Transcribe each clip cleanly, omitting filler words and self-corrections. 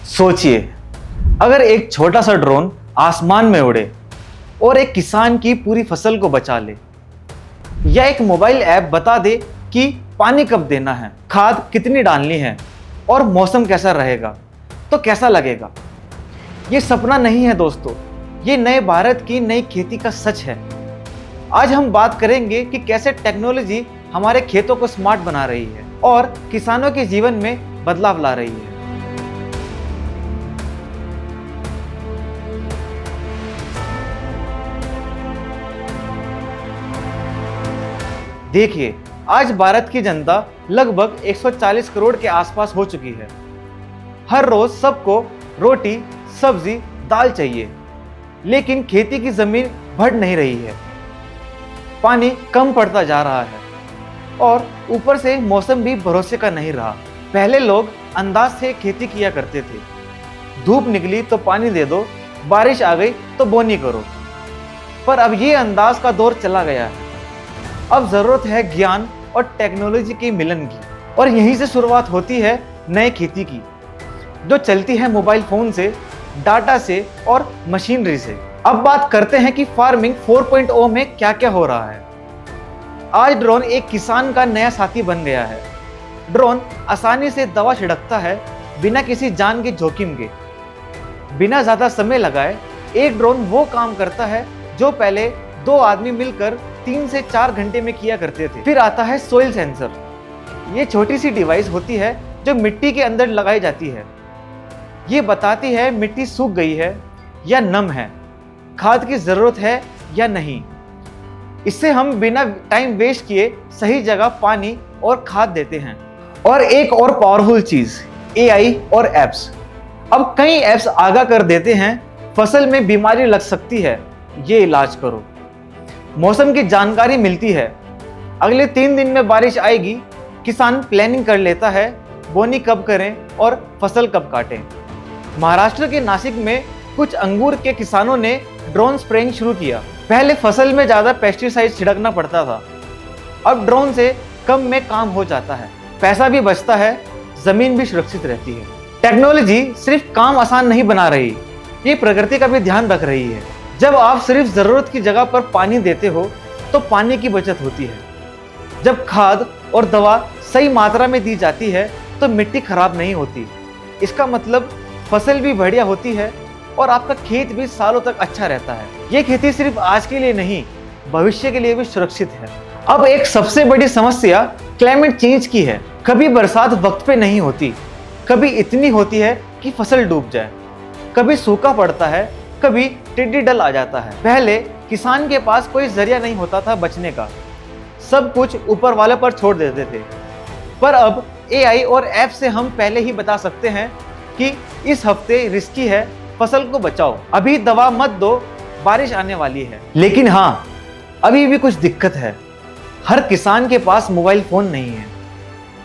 सोचिए, अगर एक छोटा सा ड्रोन आसमान में उड़े और एक किसान की पूरी फसल को बचा ले, या एक मोबाइल ऐप बता दे कि पानी कब देना है, खाद कितनी डालनी है और मौसम कैसा रहेगा, तो कैसा लगेगा। ये सपना नहीं है दोस्तों, ये नए भारत की नई खेती का सच है। आज हम बात करेंगे कि कैसे टेक्नोलॉजी हमारे खेतों को स्मार्ट बना रही है और किसानों के जीवन में बदलाव ला रही है। देखिए, आज भारत की जनता लगभग 140 करोड़ के आसपास हो चुकी है। हर रोज सबको रोटी, सब्जी, दाल चाहिए, लेकिन खेती की जमीन बढ़ नहीं रही है। पानी कम पड़ता जा रहा है और ऊपर से मौसम भी भरोसे का नहीं रहा। पहले लोग अंदाज से खेती किया करते थे, धूप निकली तो पानी दे दो, बारिश आ गई तो बोनी करो। पर अब ये अंदाज का दौर चला गया है। अब जरूरत है ज्ञान और टेक्नोलॉजी के मिलन की, और यहीं से शुरुआत होती है नए खेती की, जो चलती है मोबाइल फोन से, डाटा से और मशीनरी से। अब बात करते हैं कि फार्मिंग 4.0 में क्या क्या हो रहा है। आज ड्रोन एक किसान का नया साथी बन गया है। ड्रोन आसानी से दवा छिड़कता है बिना किसी जान के जोखिम के। बिना ज्यादा समय लगाए एक ड्रोन वो काम करता है जो पहले 2 आदमी मिलकर 3 से 4 घंटे में किया करते थे। फिर आता है सोइल सेंसर। ये छोटी सी डिवाइस होती है जो मिट्टी के अंदर लगाई जाती है। ये बताती है मिट्टी सूख गई है या नम है, खाद की जरूरत है या नहीं। इससे हम बिना टाइम वेस्ट किए सही जगह पानी और खाद देते हैं। और एक और पावरफुल चीज, AI और एप्स। अब कई एप्स आगाह कर देते हैं, फसल में बीमारी लग सकती है, ये इलाज करो। मौसम की जानकारी मिलती है, अगले 3 दिन में बारिश आएगी। किसान प्लानिंग कर लेता है, बोनी कब करें और फसल कब काटें। महाराष्ट्र के नासिक में कुछ अंगूर के किसानों ने ड्रोन स्प्रेइंग शुरू किया। पहले फसल में ज्यादा पेस्टिसाइड छिड़कना पड़ता था, अब ड्रोन से कम में काम हो जाता है, पैसा भी बचता है, जमीन भी सुरक्षित रहती है। टेक्नोलॉजी सिर्फ काम आसान नहीं बना रही, ये प्रकृति का भी ध्यान रख रही है। जब आप सिर्फ जरूरत की जगह पर पानी देते हो तो पानी की बचत होती है। जब खाद और दवा सही मात्रा में दी जाती है तो मिट्टी खराब नहीं होती। इसका मतलब फसल भी बढ़िया होती है और आपका खेत भी सालों तक अच्छा रहता है। ये खेती सिर्फ आज के लिए नहीं, भविष्य के लिए भी सुरक्षित है। अब एक सबसे बड़ी समस्या क्लाइमेट चेंज की है। कभी बरसात वक्त पे नहीं होती, कभी इतनी होती है कि फसल डूब जाए, कभी सूखा पड़ता है, कभी टिड्डी दल आ जाता है। पहले किसान के पास कोई जरिया नहीं होता था बचने का, सब कुछ ऊपर वाले पर छोड़ देते थे। पर अब AI और ऐप से हम पहले ही बता सकते हैं कि इस हफ्ते रिस्की है, फसल को बचाओ, अभी दवा मत दो, बारिश आने वाली है। लेकिन हाँ, अभी भी कुछ दिक्कत है। हर किसान के पास मोबाइल फोन नहीं है,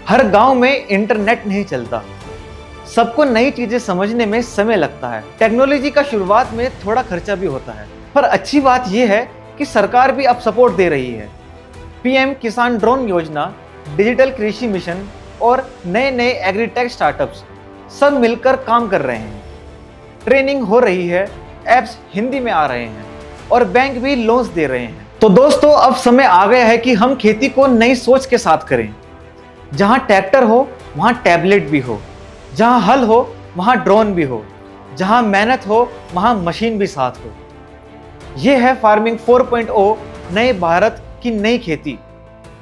हर गांव में इंटरनेट नहीं चलता, सबको नई चीजें समझने में समय लगता है। टेक्नोलॉजी का शुरुआत में थोड़ा खर्चा भी होता है, पर अच्छी बात यह है कि सरकार भी अब सपोर्ट दे रही है। PM किसान ड्रोन योजना, डिजिटल कृषि मिशन और नए नए एग्रीटेक स्टार्टअप्स सब मिलकर काम कर रहे हैं। ट्रेनिंग हो रही है, एप्स हिंदी में आ रहे हैं और बैंक भी लोन्स दे रहे हैं। तो दोस्तों, अब समय आ गया है कि हम खेती को नई सोच के साथ करें। जहां ट्रैक्टर हो वहां टैबलेट भी हो, जहां हल हो वहां ड्रोन भी हो, जहां मेहनत हो वहां मशीन भी साथ हो। यह है फार्मिंग 4.0, नए भारत की नई खेती।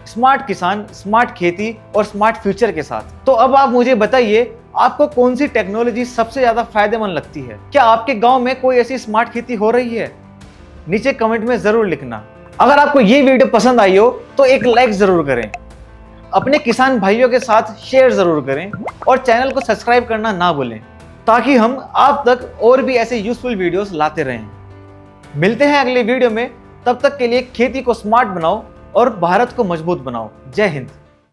स्मार्ट किसान, स्मार्ट खेती और स्मार्ट फ्यूचर के साथ। तो अब आप मुझे बताइए, आपको कौन सी टेक्नोलॉजी सबसे ज्यादा फायदेमंद लगती है? क्या आपके गांव में कोई ऐसी स्मार्ट खेती हो रही है? नीचे कमेंट में जरूर लिखना। अगर आपको ये वीडियो पसंद आई हो तो एक लाइक जरूर करें, अपने किसान भाइयों के साथ शेयर जरूर करें और चैनल को सब्सक्राइब करना ना भूलें, ताकि हम आप तक और भी ऐसे यूजफुल वीडियोस लाते रहें। मिलते हैं अगले वीडियो में, तब तक के लिए खेती को स्मार्ट बनाओ और भारत को मजबूत बनाओ। जय हिंद।